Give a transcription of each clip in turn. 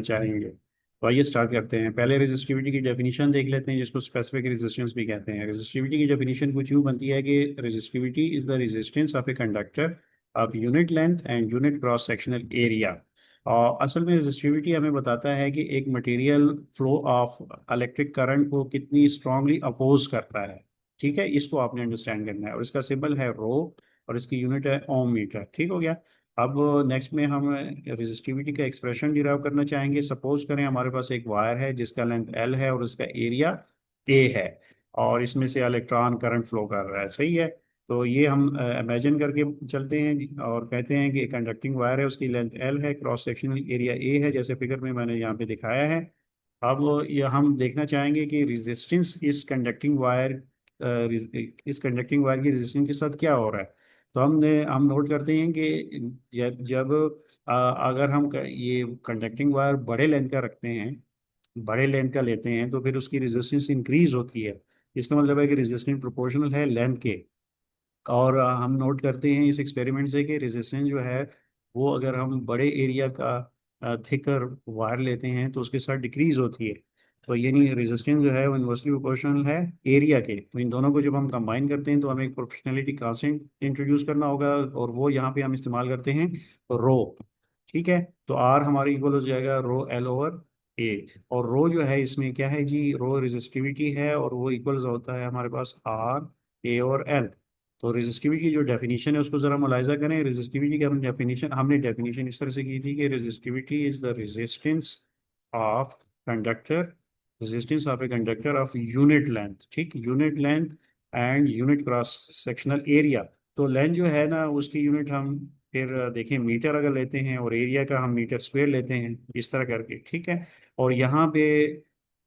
चाहेंगे। तो आइए स्टार्ट करते हैं। पहले रेजिस्टिविटी की डेफिनेशन देख लेते हैं, जिसको स्पेसिफिक रेजिस्टेंस भी कहते हैं। रेजिस्टिविटी की डेफिनेशन कुछ यूं बनती है कि resistivity is the resistance of a conductor of unit length and unit cross sectional area. और असल में रेजिस्टिविटी हमें बताता है कि एक material flow of electric current को कितनी स्ट्रांगली अपोज करता है। ठीक है, इसको आपने अंडरस्टैंड करना है। और इसका सिंबल है रो, और इसकी यूनिट है ओम मीटर। ठीक हो गया। अब नेक्स्ट में हम रेजिस्टिविटी का एक्सप्रेशन डिराइव करना चाहेंगे। सपोज करें हमारे पास एक वायर है जिसका लेंथ एल है और उसका एरिया ए है, और इसमें से इलेक्ट्रॉन करंट फ्लो कर रहा है। सही है। तो ये हम इमेजिन करके चलते हैं और कहते हैं कि एक कंडक्टिंग वायर है, उसकी लेंथ एल है, क्रॉस सेक्शनल एरिया ए है, जैसे फिगर में मैंने यहाँ पे दिखाया है। अब ये हम देखना चाहेंगे कि रेजिस्टेंस इस कंडक्टिंग वायर की रेजिस्टेंस के साथ क्या हो रहा है। तो हम नोट करते हैं कि जब अगर ये कंडक्टिंग वायर बड़े लेंथ का रखते हैं, बड़े लेंथ का लेते हैं, तो फिर उसकी रेजिस्टेंस इंक्रीज होती है। इसका मतलब है कि रेजिस्टेंस प्रोपोर्शनल है लेंथ के। और हम नोट करते हैं इस एक्सपेरिमेंट से कि रेजिस्टेंस जो है वो अगर हम बड़े एरिया का थिकर वायर लेते हैं तो उसके साथ डिक्रीज होती है। तो यानी रेजिस्टेंस जो है वो इन्वर्सली प्रोपोर्शनल है एरिया के। तो इन दोनों को जब हम कंबाइन करते हैं तो हमें एक प्रोपोर्शनलिटी कांस्टेंट इंट्रोड्यूस करना होगा, और वो यहाँ पे हम इस्तेमाल करते हैं रो। ठीक है। तो आर हमारी इक्वल हो जाएगा रो एल ओवर ए। और रो जो है इसमें क्या है जी, रो रेजिस्टिविटी है, और वो इक्वल्स होता है हमारे पास आर ए और एल। तो रेजिस्टिविटी की जो डेफिनेशन है उसको जरा मुलायजा करें। रेजिस्टिविटी की हमने डेफिनेशन इस तरह से की थी कि resistivity is the of conductor resistance of a conductor of unit length. ठीक, unit length and unit cross sectional area. तो लेंथ जो है ना उसकी यूनिट हम फिर देखें मीटर अगर लेते हैं, और एरिया का हम मीटर स्क्वायर लेते हैं, इस तरह करके। ठीक है। और यहाँ पे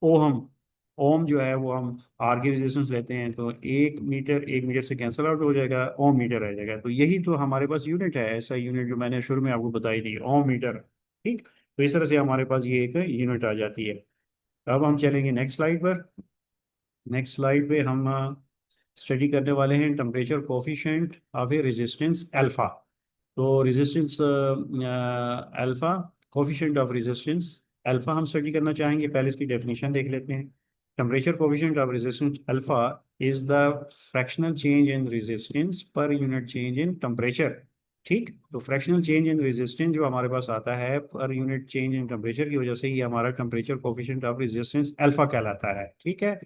ओम ओम जो है वो हम आर की रेजिस्टेंस लेते हैं, तो एक मीटर से कैंसिल आउट हो जाएगा, ओम मीटर रह जाएगा। तो यही तो हमारे पास यूनिट है, ऐसा यूनिट जो मैंने शुरू में आपको बताई थी, ओम मीटर। ठीक। तो इस तरह से हमारे पास ये एक यूनिट आ जाती है। अब हम चलेंगे नेक्स्ट स्लाइड पर। नेक्स्ट स्लाइड पे हम स्टडी करने वाले हैं temperature coefficient of a resistance alpha. तो resistance alpha, coefficient of resistance alpha हम स्टडी करना चाहेंगे। पहले इसकी डेफिनेशन देख लेते हैं। Temperature coefficient of resistance alpha is the fractional change in resistance per unit change in temperature. ठीक। तो फ्रैक्शनल चेंज इन रेजिस्टेंस जो हमारे पास आता है पर यूनिट चेंज इन टेम्परेचर की वजह से ही हमारा temperature coefficient of resistance alpha कहलाता है। ठीक है।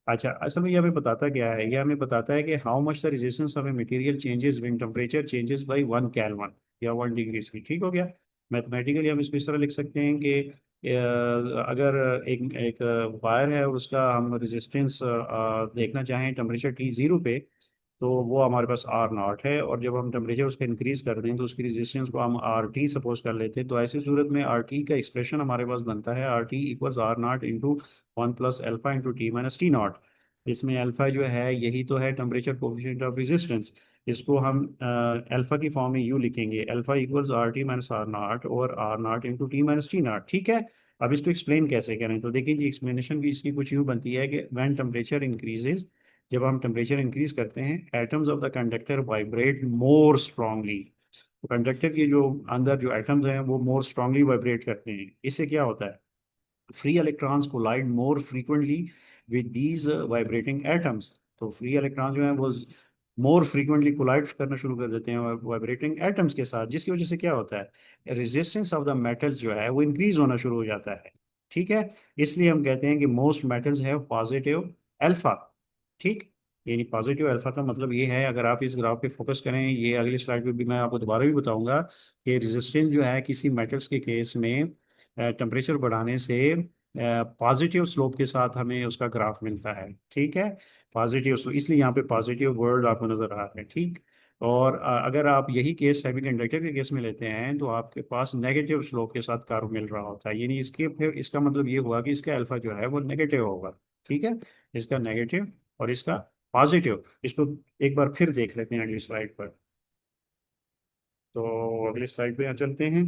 अच्छा, असल में ये हमें बताता क्या है, ये हमें बताता है कि how much the resistance of a material changes when temperature changes by 1 kelvin या 1 डिग्री की। ठीक हो गया। मैथमेटिकली हम इसको इस तरह लिख सकते हैं कि अगर एक एक वायर है और उसका हम रेजिस्टेंस देखना चाहें टेम्परेचर T0 पे, तो वो हमारे पास आर नॉट है। और जब हम टेम्परेचर उसका इंक्रीज कर दें तो उसकी रेजिस्टेंस को हम आर टी सपोज कर लेते हैं। तो ऐसी सूरत में आर टी का एक्सप्रेशन हमारे पास बनता है R T equals R not into 1 + alpha into T minus T naught. इसमें अल्फा जो है यही तो है टेम्परेचर कोफिशिएंट ऑफ रेजिस्टेंस। इसको हम अल्फा की फॉर्म में यू लिखेंगे, alpha equals R T minus R not और R not into T minus T not. ठीक है। अब इसको एक्सप्लेन कैसे करें, तो देखिए जी, एक्सप्लेनेशन भी इसकी कुछ यूँ बनती है कि व्हेन टेम्परेचर इंक्रीजेज, जब हम टेम्परेचर इंक्रीज करते हैं, atoms of the conductor vibrate more strongly. तो कंडक्टर के जो अंदर जो एटम्स हैं वो मोर स्ट्रांगली वाइब्रेट करते हैं। इससे क्या होता है, free electrons collide more frequently with these vibrating atoms. तो फ्री इलेक्ट्रॉन जो है वो मोर फ्रीक्वेंटली कोलाइड करना शुरू कर देते हैं वाइब्रेटिंग एटम्स के साथ, जिसकी वजह से क्या होता है, रेजिस्टेंस ऑफ द मेटल्स जो है वो इंक्रीज होना शुरू हो जाता है। ठीक है। इसलिए हम कहते हैं कि most metals have positive alpha. ठीक। यानी पॉजिटिव अल्फा का मतलब ये है, अगर आप इस ग्राफ पे फोकस करें, ये अगली स्लाइड पे भी मैं आपको दोबारा भी बताऊंगा कि रेजिस्टेंस जो है किसी मेटल्स के केस में टेम्परेचर बढ़ाने से पॉजिटिव स्लोप के साथ हमें उसका ग्राफ मिलता है। ठीक है। पॉजिटिव, इसलिए यहाँ पे पॉजिटिव वर्ड आपको नजर आ रहा है। ठीक। और अगर आप यही केस सेमीकंडक्टर के केस में लेते हैं तो आपके पास नेगेटिव स्लोप के साथ कर्व मिल रहा होता है। यानी इसके फिर इसका मतलब ये हुआ कि इसका अल्फा जो है वो नेगेटिव होगा। ठीक है। इसका नेगेटिव और इसका पॉजिटिव। इसको एक बार फिर देख लेते हैं अगली स्लाइड पर। तो अगली स्लाइड पे चलते हैं।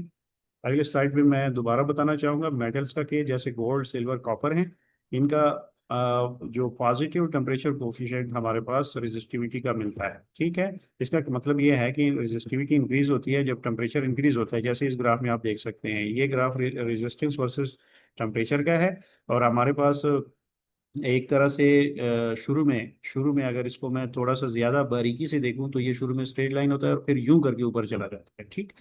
अगली स्लाइड पे मैं दोबारा बताना चाहूंगा मेटल्स का कि जैसे गोल्ड सिल्वर कॉपर हैं, इनका जो पॉजिटिव टेम्परेचर कोफिशिएंट हमारे पास रेजिस्टिविटी का मिलता है। ठीक है। इसका मतलब ये है कि रेजिस्टिविटी इंक्रीज होती है जब टेम्परेचर इंक्रीज होता है। जैसे इस ग्राफ में आप देख सकते हैं, ये ग्राफ रेजिस्टेंस वर्सेस टेम्परेचर का है। और हमारे पास एक तरह से शुरू में अगर इसको मैं थोड़ा सा ज्यादा बारीकी से देखूं तो ये शुरू में स्ट्रेट लाइन होता है और फिर यूं करके ऊपर चला जाता है। ठीक।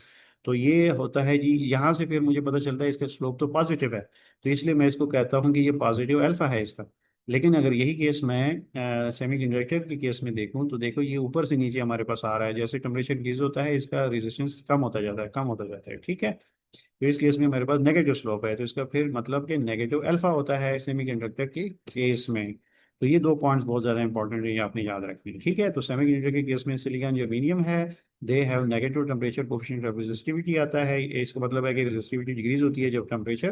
तो ये होता है जी, यहाँ से फिर मुझे पता चलता है इसका स्लोप तो पॉजिटिव है। तो इसलिए मैं इसको कहता हूँ कि ये पॉजिटिव अल्फा है इसका। लेकिन अगर यही केस मैं सेमीकंडक्टर के केस में देखूं तो देखो ये ऊपर से नीचे हमारे पास आ रहा है। जैसे टेम्परेचर इंक्रीज होता है इसका रेजिस्टेंस कम होता जाता है, कम होता जाता है। ठीक है। तो इस केस में मेरे पास नेगेटिव स्लोप है, तो इसका फिर मतलब कि नेगेटिव अल्फा होता है सेमीकंडक्टर के केस में। तो ये दो पॉइंट्स बहुत ज़्यादा इंपॉर्टेंट है, ये आपने याद रखनी है। ठीक है। तो सेमीकंडक्टर के केस में सिलिकॉन जर्मेनियम है, they have negative temperature coefficient of resistivity आता है। इसका मतलब है कि रेजिस्टिविटी डिक्रीज होती है जब टेम्परेचर